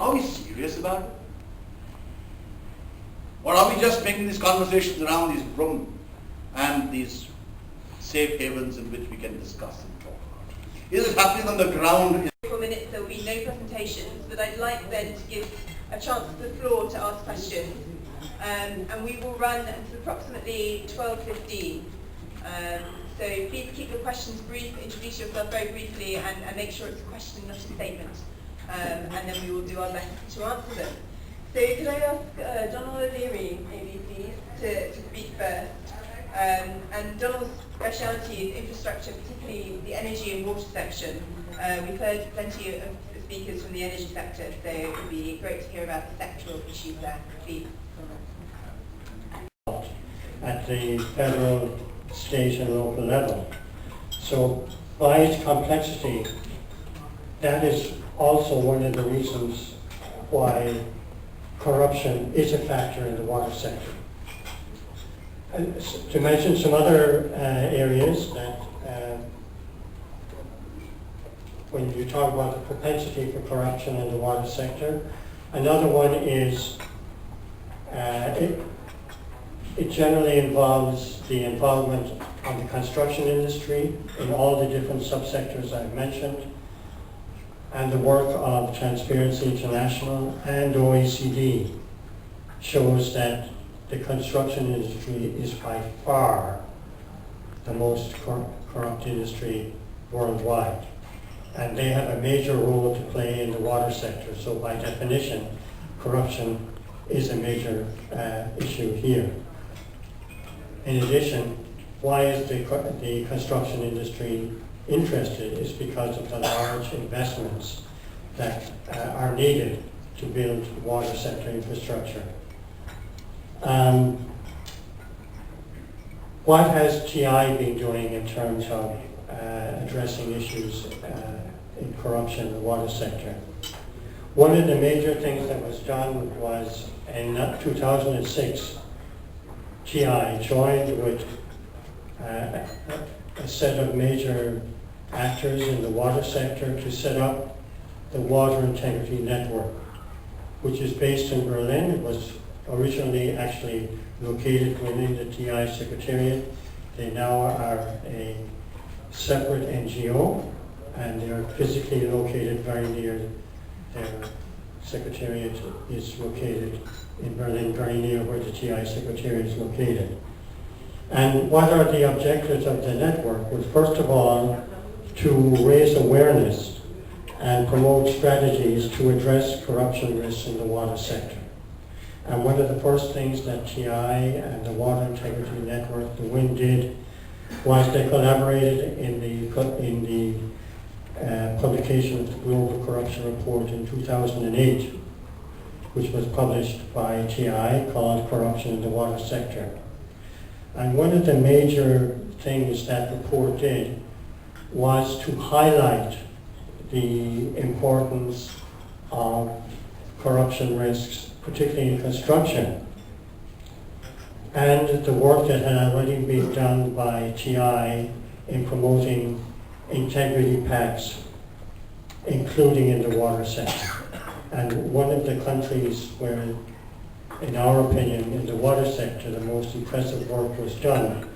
Are we serious about it? Or are we just making these conversations around these rooms and these safe havens in which we can discuss and talk about it? Is it happening on the ground? For minutes there will be no presentations, but I'd like then to give a chance to the floor to ask questions. And we will run until approximately 12:15. So please keep your questions brief, introduce yourself very briefly, and make sure it's a question, not a statement. And then we will do our best to answer them. So could I ask Donal or Leary, maybe please, to speak first? And Donal's speciality is infrastructure, particularly the energy and water section. We've heard plenty of speakers from the energy sector, so it would be great to hear about the sectoral issues there, please. At the federal, state and local level. So by its complexity, that is also one of the reasons why corruption is a factor in the water sector. And to mention some other areas that when you talk about the propensity for corruption in the water sector, another one is it generally involves the involvement of the construction industry in all the different subsectors I've mentioned, and the work of Transparency International and OECD shows that the construction industry is by far the most corrupt industry worldwide. And they have a major role to play in the water sector. So by definition, corruption is a major issue here. In addition, why is the construction industry interested? Is because of the large investments that are needed to build water sector infrastructure. What has TI been doing in terms of addressing issues in corruption in the water sector? One of the major things that was done was in 2006, TI joined with a set of major actors in the water sector to set up the Water Integrity Network, which is based in Berlin. It was originally actually located within the TI Secretariat. They now are a separate NGO, and they are physically located very near their Secretariat is located in Berlin, very near where the TI Secretariat is located. And what are the objectives of the network? Well, first of all, to raise awareness and promote strategies to address corruption risks in the water sector. And one of the first things that TI and the Water Integrity Network, the WIN, did was they collaborated in the publication of the Global Corruption Report in 2008, which was published by TI, called Corruption in the Water Sector. And one of the major things that report did was to highlight the importance of corruption risks, particularly in construction, and the work that had already been done by TI in promoting integrity pacts, including in the water sector. And one of the countries where, in our opinion, in the water sector, the most impressive work was done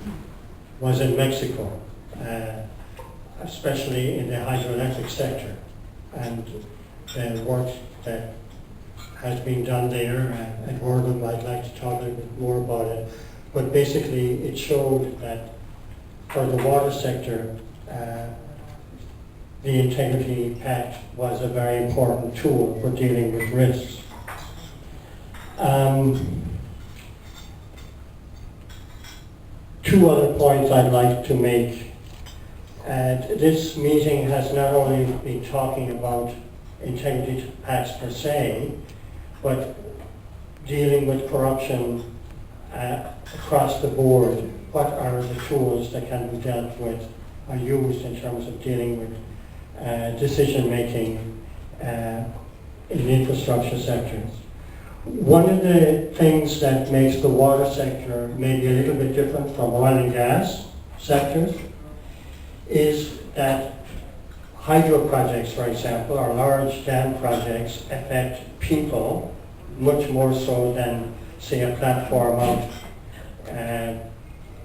was in Mexico, especially in the hydroelectric sector. And the work that has been done there, and Gordon might like to talk a little bit more about it, but basically it showed that for the water sector, the Integrity Pact was a very important tool for dealing with risks. Two other points I'd like to make. This meeting has not only been talking about integrity pacts per se, but dealing with corruption across the board. What are the tools that can be dealt with or used in terms of dealing with decision making in infrastructure sectors? One of the things that makes the water sector maybe a little bit different from oil and gas sectors is that hydro projects, for example, or large dam projects affect people much more so than, say, a platform out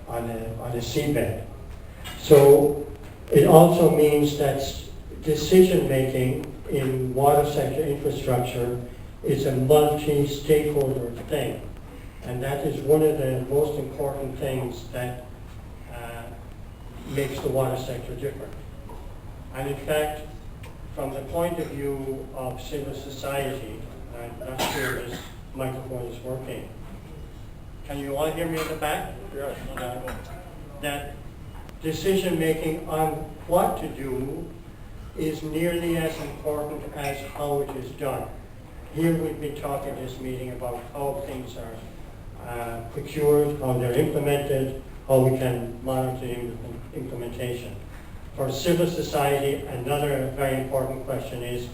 on a seabed. So it also means that decision-making in water sector infrastructure is a multi-stakeholder thing. And that is one of the most important things that makes the water sector different. And in fact, from the point of view of civil society, I'm not sure this microphone is working. Can you all hear me at the back? Yes. That decision-making on what to do is nearly as important as how it is done. Here we've been talking this meeting about how things are procured, how they're implemented, how we can monitor implementation. For civil society, another very important question is,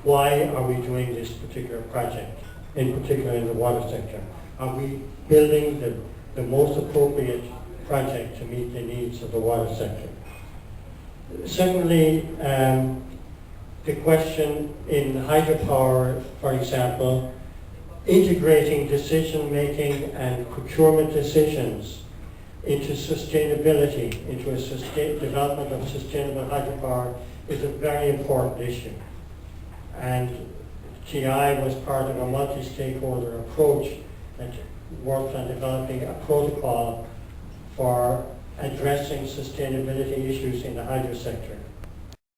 why are we doing this particular project, in particular in the water sector? Are we building the most appropriate project to meet the needs of the water sector? Secondly, the question in hydropower, for example, integrating decision-making and procurement decisions into sustainability, into a development of sustainable hydropower is a very important issue. And TI was part of a multi-stakeholder approach that worked on developing a protocol for addressing sustainability issues in the hydro sector.